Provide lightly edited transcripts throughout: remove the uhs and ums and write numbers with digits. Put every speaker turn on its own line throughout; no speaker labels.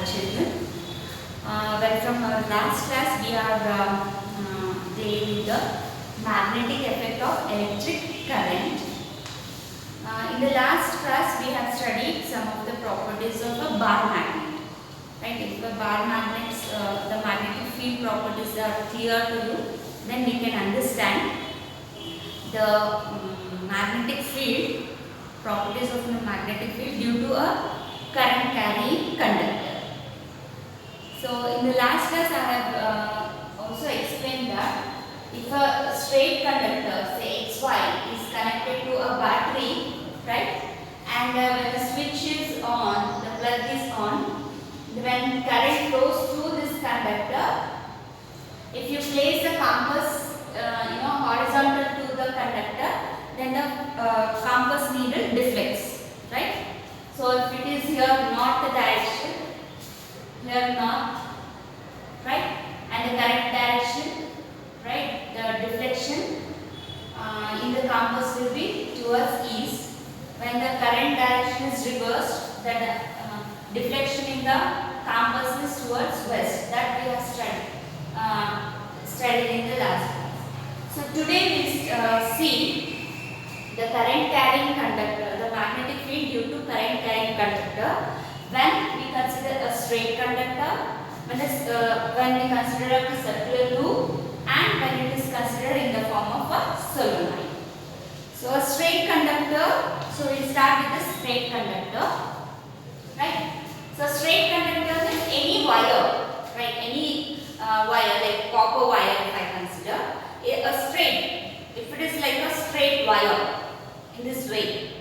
children. Well, from our last class we are dealing with the magnetic effect of electric current. In the last class we have studied some of the properties of a bar magnet. Right? If a bar magnets, the magnetic field properties are clear to you, then we can understand the magnetic field properties of the magnetic field due to a current carrying conductor. So in the last class I have also explained that if a straight conductor, say XY, is connected to a battery, right, and when the switch is on, the plug is on, when current flows through this conductor, if you place the compass horizontal to the conductor, then the compass needle deflects, right? So if it is here north direction, here north, right, and the correct direction, right, the deflection in the compass will be towards east. When the current direction is reversed, the deflection in the compass is towards west. That we have studied in the last class. So today we see the current carrying conductor, the magnetic field due to current carrying conductor when we consider a straight conductor, when we consider a circular loop, and when it is considered in the form of a solenoid. So a straight conductor, so we start with a straight conductor, right? So straight conductor is any wire, right? Any wire like copper wire if I consider a straight. If it is like a straight wire in this way,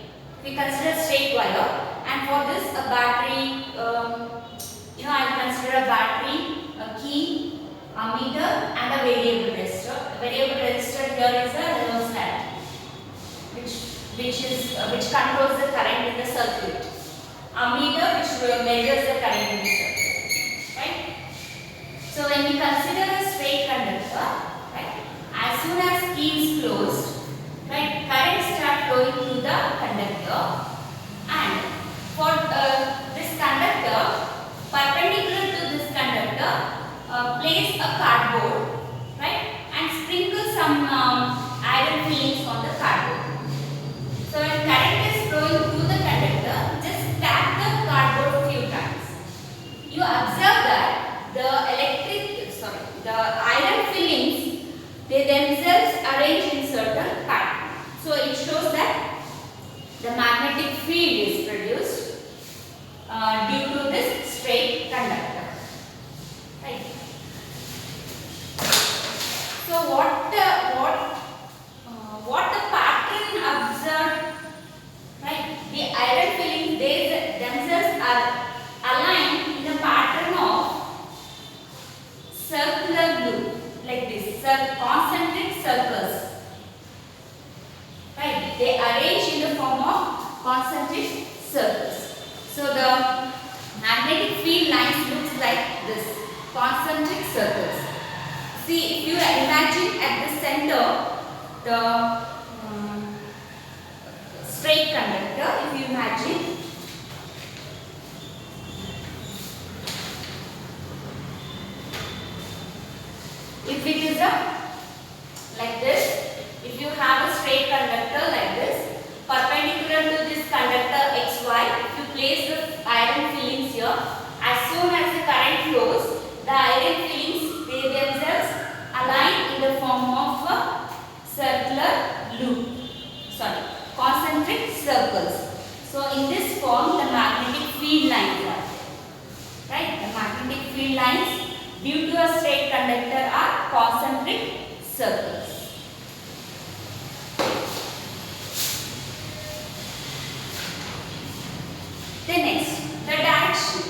we consider straight wire, and for this a battery, I consider a battery, a key, a meter, and a variable resistor. Variable resistor here is a rheostat, which controls the current in the circuit. A meter which measures the current in the circuit, right? So when we consider a straight conductor, right, as soon as key is closed, right, current start flowing through the conductor, and for this conductor, perpendicular to this conductor, place a cardboard, right, and sprinkle some iron fillings on the cardboard. So when current is flowing through the conductor, just tap the cardboard few times. You observe that the iron fillings, they themselves arrange in certain pattern. So it shows that the magnetic field is produced due to this straight conductor, right? So what the pattern observed, right? The iron fillings, they themselves are aligned in a pattern of circular loop, like this, concentric circles, right? They arrange in the form of concentric circles. So the magnetic field lines looks like this, concentric circles. See, if you imagine at the center the straight conductor, if you imagine, if it is like this, if you have a straight conductor like this, perpendicular to this conductor XY, if you place the iron fillings here, as soon as the current flows, the iron fillings, they themselves align in the form of a circular loop, concentric circles. So in this form, the magnetic field lines are, right? The magnetic field lines due to a straight conductor are concentric circles. Then next, the direction.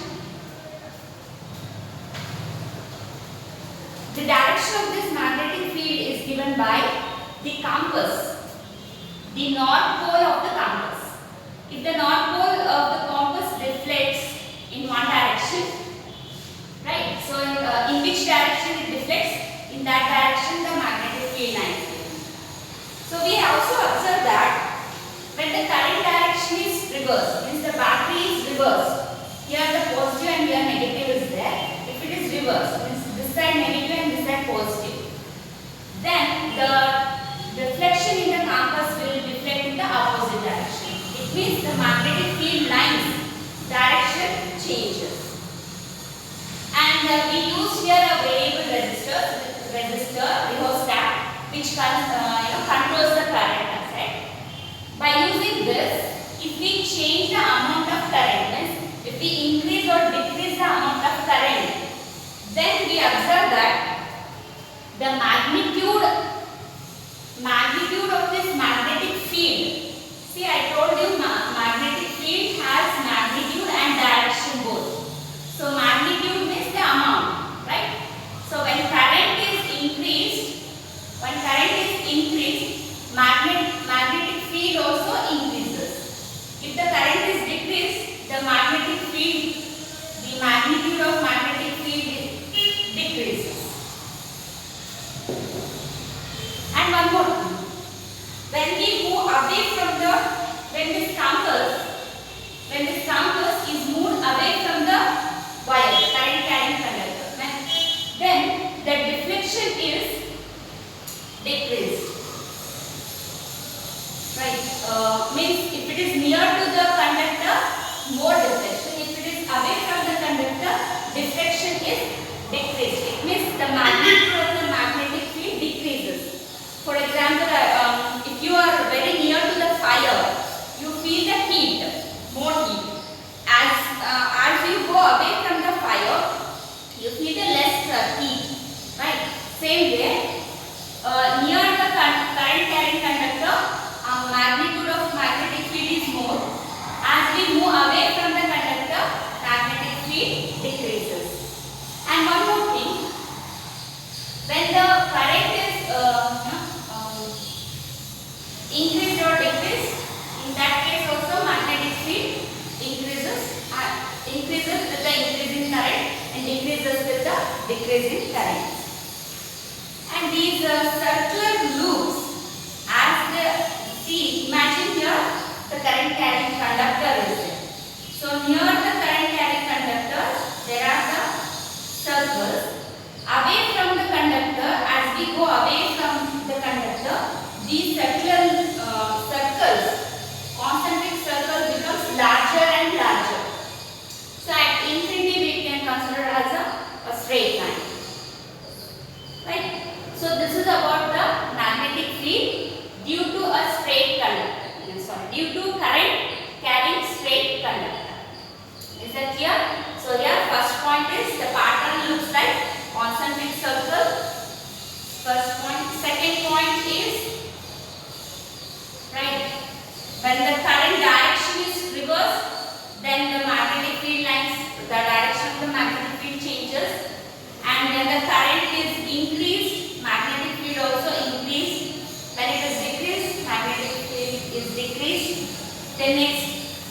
The direction of this magnetic field is given by the compass, the north pole of the compass. If the north pole of the compass deflects in one direction, right? So in which direction it deflects? In that direction the magnetic field line is given. So we also observe that when the current direction is reversed, means the battery is reversed, here the positive and here negative reverse, means this side negative and this side positive, then the reflection in the compass will deflect in the opposite direction. It means the magnetic field lines direction changes. And we use here a variable resistor rheostat, which controls the current outside. By using this, if we change the amount of current, means if we increase or decrease the amount of current, then we observe that the magnitude of this magnetic field. See, I told you magnetic field has magnitude and direction both. So magnitude means the amount, right? So when current is increased, magnetic field also increases. If the current is decreased, the magnitude of magnetic field decreases. And one more thing, when we move away from when this compass is moved away from the wire, current carrying conductor, then the deflection is decreased. Right? Means if it is near to the conductor, more deflection. If it is away from the conductor, deflection is decreased. It means the magnitude of the magnetic field decreases. For example, if you are very near to the fire, you feel the heat, more heat. As you go away from the fire, you feel the less heat. Right? Same way, near the current carrying conductor, magnitude of magnetic field is more. As we move away from the conductor, magnetic field decreases. And one more thing, when the current is increased or decreased, in that case also magnetic field increases with the increasing current and decreases with the decreasing current. And these circular loops, imagine here the current carrying conductor is there. So near the current carrying conductor, there are the circles. Away from the conductor, as we go away from the conductor, these circles, concentric circles becomes larger and larger. So at infinity we can consider as a straight line. Right? So this is about the magnetic field due to a straight conductor. Due to current carrying straight conductor. Is that clear? So here first point is the pattern looks like concentric circle. First point. Second point is, right, when the current direction is reversed, then the magnetic field lines, the direction of the magnetic field changes. And when the current is increased, magnetic field also increased. When it is decreased, magnetic field is decreased. Then next,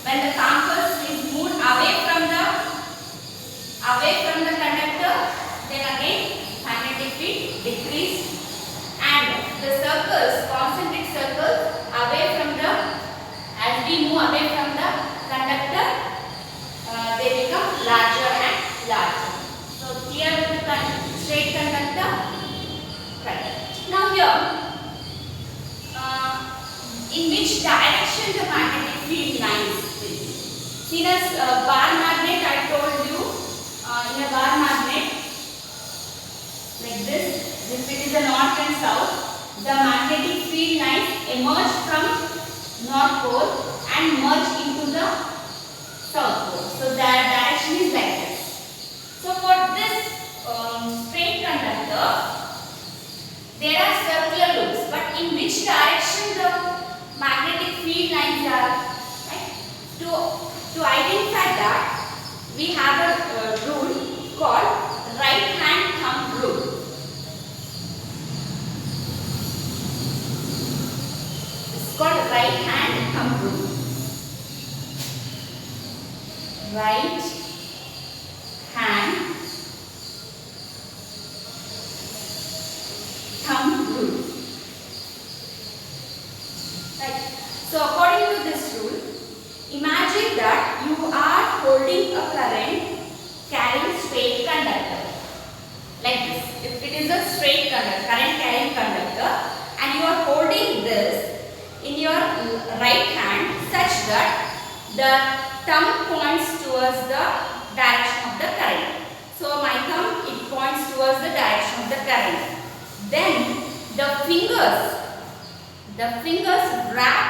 when the compass is moved away from the conductor, then again magnetic field decreased. And the circles, concentric circles, as we move away from the conductor, they become larger and larger. So clear with the straight conductor? Right. Now here, in which direction the magnetic field lines will be? See, as bar magnet, I told you, in a bar magnet, like this, if it is a north and south, the magnetic field lines emerge from north pole and merge into the south pole. So the direction is like this. So for this straight conductor, there are circular loops, but in which direction the magnetic field lines are? Right? To identify that, we have a rule called right hand thumb rule. It's called right hand thumb rule. Right hand thumb rule. Right. So according to this rule, imagine that you are holding a current carrying straight conductor. straight current carrying conductor, and you are holding this in your right hand such that the thumb points towards the direction of the current. So my thumb, it points towards the direction of the current. Then the fingers wrap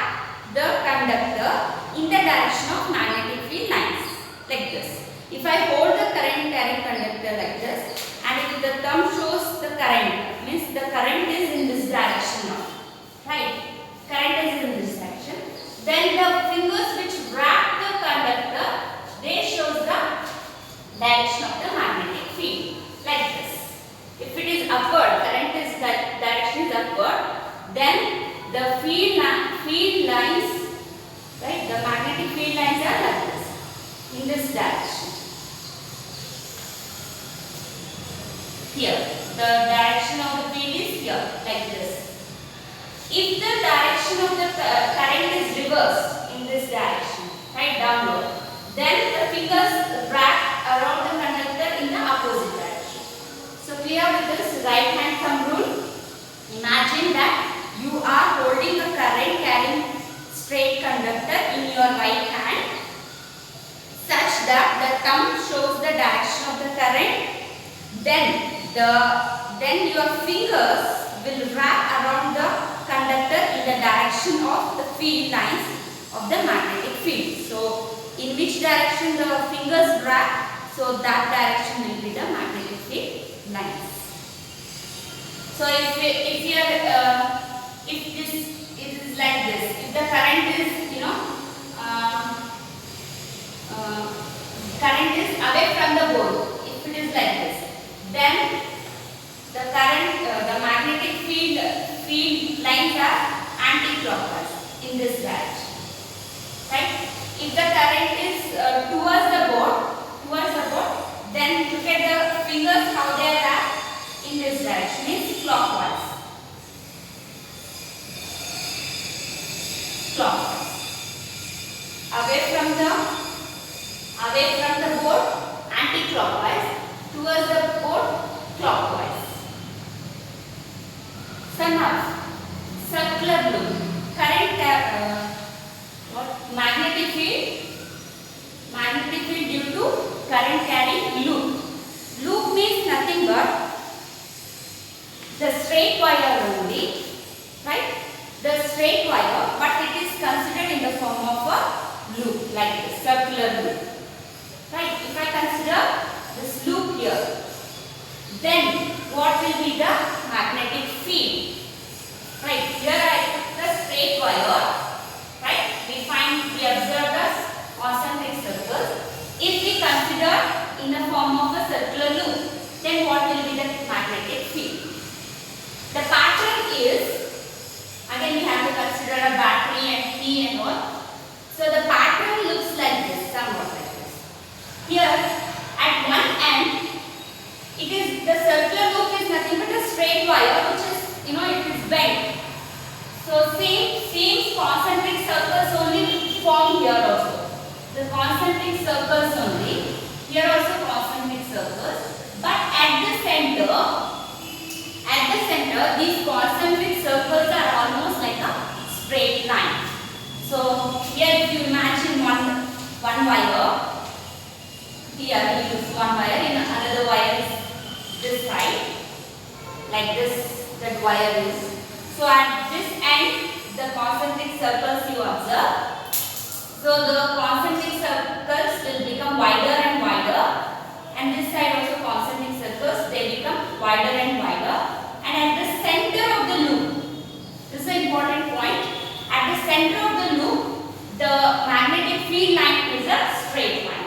the conductor in the direction of magnetic field lines like this. If I hold the current carrying conductor like this, and if the thumb shows the current, means the current is in this direction now, right? Current is in this direction. Then the fingers which wrap the conductor, they shows the direction of the magnetic field like this. If it is upward, current is that direction is upward, then the field lines, right? The magnetic field lines are like this, in this direction. Here, the direction of the field is here, like this. If the direction of the current is reversed in this direction, right, downward, then the fingers wrap around the conductor in the opposite direction. So clear with this right hand thumb rule? Imagine that you are holding a current carrying straight conductor in your right hand such that the thumb shows the direction of the current. Then your fingers will wrap around the conductor in the direction of the field lines of the magnetic field. So in which direction the fingers wrap, so that direction will be the magnetic field lines. So if this is like this, if the current is current is away from the board, if it is like this, then the magnetic field lines are anti-clockwise in this direction, right? If the current is towards the board, then look at the fingers how they are in this direction is clockwise. Away from the board, anti-clockwise. Towards the board, clockwise. So now, circular loop. Current, magnetic field due to current carrying loop. Loop means nothing but the straight wire only, right? The straight wire, but it is considered in the form of a loop, like this, circular loop. Right? If I consider this loop here, then what will be the magnetic field? Right? Here I put the straight wire. Right? We observe the concentric circles. If we consider in the form of a circular loop, then what will be the magnetic field? The pattern is, again we have to consider a battery and key and all. So the pattern looks like this, somewhat like this. Here at one end, the circular loop is nothing but a straight wire which is, it is bent. So same concentric circles only form here also. The concentric circles only. Here also concentric circles. But at the center, these concentric circles are almost like a straight line. So here if you imagine one wire, here we use one wire, and another wire is this side, like this, that wire is. So at this end, the concentric circles you observe. So the concentric circles will become wider and wider, and this side also concentric circles, they become wider and wider. And at the center of the loop, this is an important point, at the center of the loop, the magnetic field line is a straight line.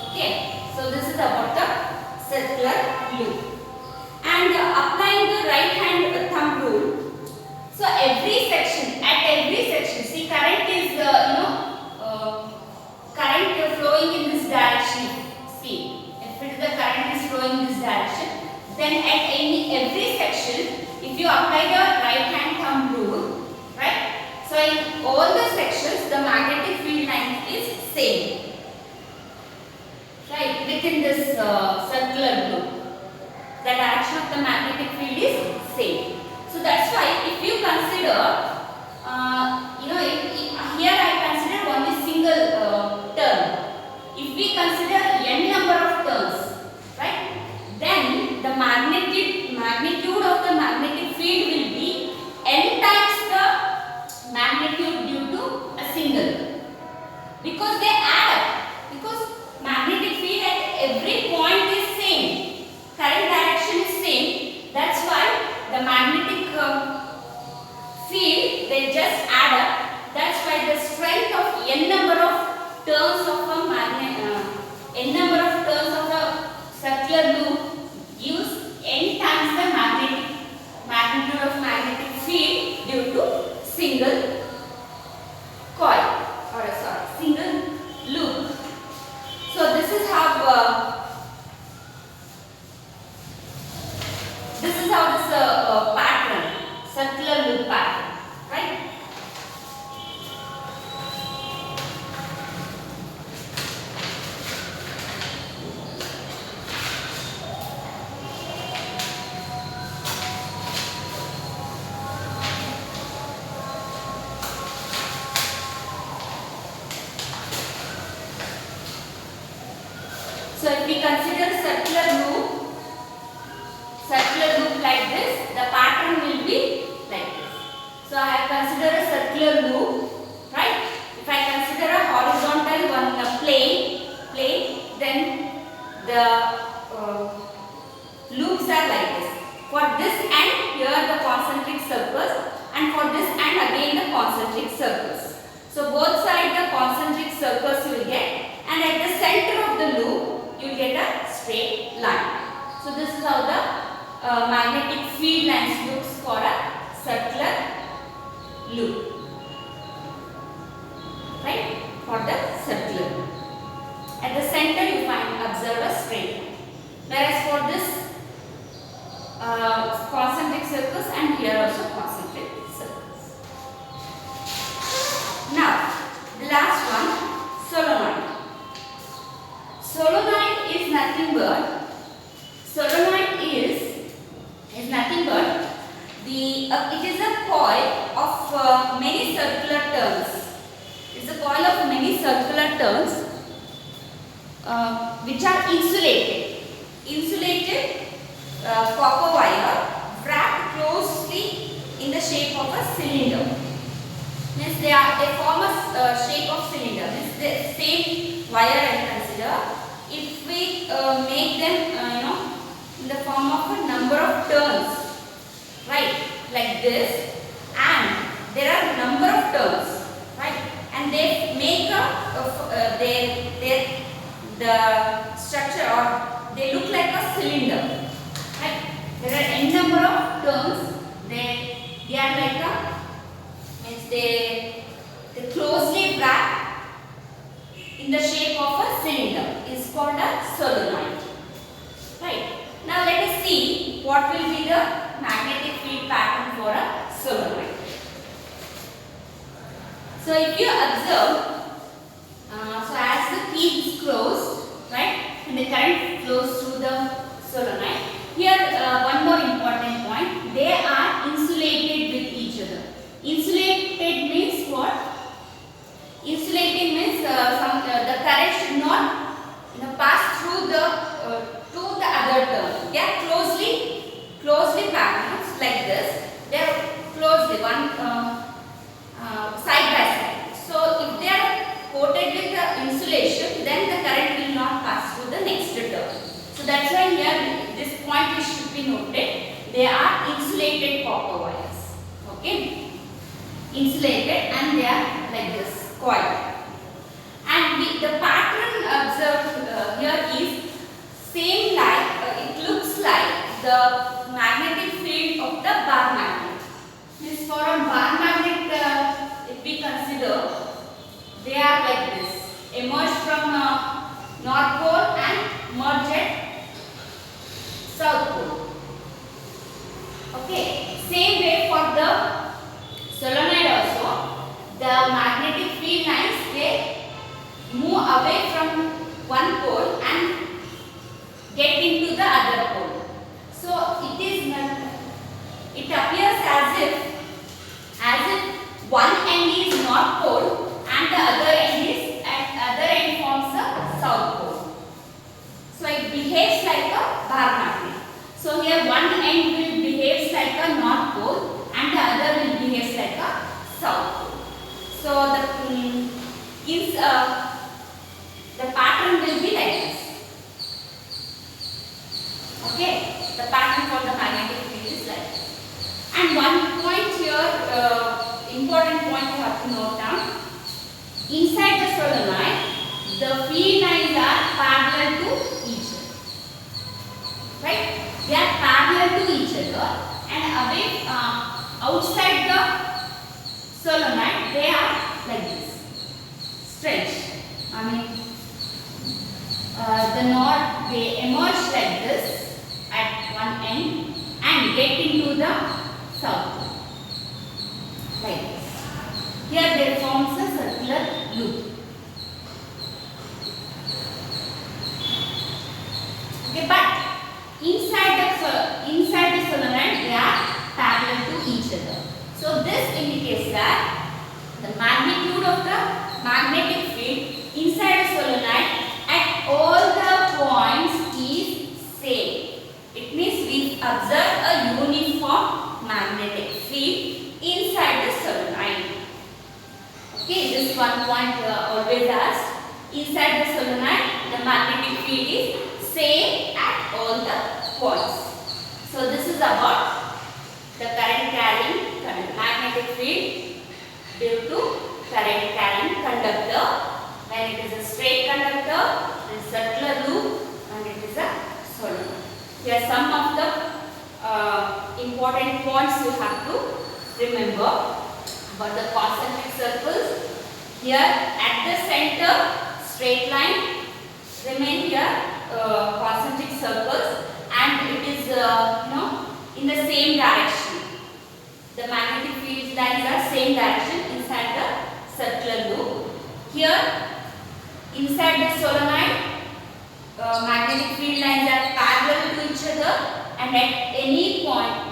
Okay, so this is about the circular loop. And applying the right hand thumb rule, so at every section, see current is, current flowing in this direction, see, if the current is flowing in this direction, then at every section, if you apply the right hand thumb rule, right, so in all the sections, the magnetic field line is same, right, within this circular loop. the direction of the magnetic field is same. So that's why if you consider, here I consider only single turn. If we consider n number of turns, right, then the magnitude of the magnetic field will be n times the magnitude due to a single, because they add up, because magnetic field at every point is same, current direction is same. That's why the magnetic field, they just add up. That's why the strength of n number of turns of a n number of turns of a circular loop gives n times the magnitude of magnetic field due to single coil, or single loop. So this is how this pattern, circular loop pattern, right? So if we consider circular loop like this, the pattern will be like this. So I have considered a circular loop, right? If I consider a horizontal one, a plane, then the loops are like this. For this end, here the concentric circles, and for this end again the concentric circles. So both sides the concentric circles you will get, and at the center of the loop you will get a straight line. So this is how the magnetic field lines looks for a circular loop, right? For the circular, at the center you observe a straight line. Whereas for this concentric circles, and here also concentric circles. Now the last one, solenoid. Solenoid is nothing but it is a coil of many circular turns. It's a coil of many circular turns which are insulated copper wire wrapped closely in the shape of a cylinder. Means they form a shape of cylinder. Means the same wire I consider. If we make them in the form of a number of turns, right, like this, and there are number of turns, right, and they make the structure, or they look like a cylinder, right. There are n number of turns. They are like a, means they closely wrap in the shape of a cylinder, is called a solenoid, right. Now let us see what will be the magnetic field pattern for a solenoid. So if you observe, so as the key is closed, right, and the current flows through the solenoid. Here one more important point, they are insulated with each other. Insulated means what? Insulating means the current should not pass through the to the other turn. They are closely packed like this. They are closely one side by side. So if they are coated with the insulation, then the current will not pass through the next turn. So that's why here this point should be noted. They are insulated copper wires. Okay, insulated, and they are like this coil. And the pattern observed here is same like it looks like the magnetic field of the bar magnet. This for a bar magnet, if we consider, they are like this, emerge from North Pole and merge at South Pole. Okay, same way for the solenoid also, the magnetic field lines, they move away from one pole and get into the other pole. So So the pattern will be like this. Okay, the pattern for the magnetic field is like this. And one point here, important point you have to note down. Inside the solenoid, the field lines are parallel to each other. Right? They are parallel to each other, and away outside the solenoid, they are like this, straight. I mean, the knot, they emerge like this at one end and get into the south, like this. Here they forms a circular loop. Okay, but inside the solenoid, they are parallel to each other. So this indicates that the magnitude of the magnetic field inside the solenoid at all the points is same. It means we observe a uniform magnetic field inside the solenoid. Okay, this one point always asked. Inside the solenoid, the magnetic field is same at all the points. So this is about the current carrying magnetic field due to current carrying conductor. When it is a straight conductor, it is circular loop, and it is a solenoid. Here some of the important points you have to remember about the concentric circles. Here at the center, straight line remain here, concentric circles, and it is in the same direction. The magnetic field lines are same direction inside the circular loop. Here inside the solenoid, magnetic field lines are parallel to each other, and at any point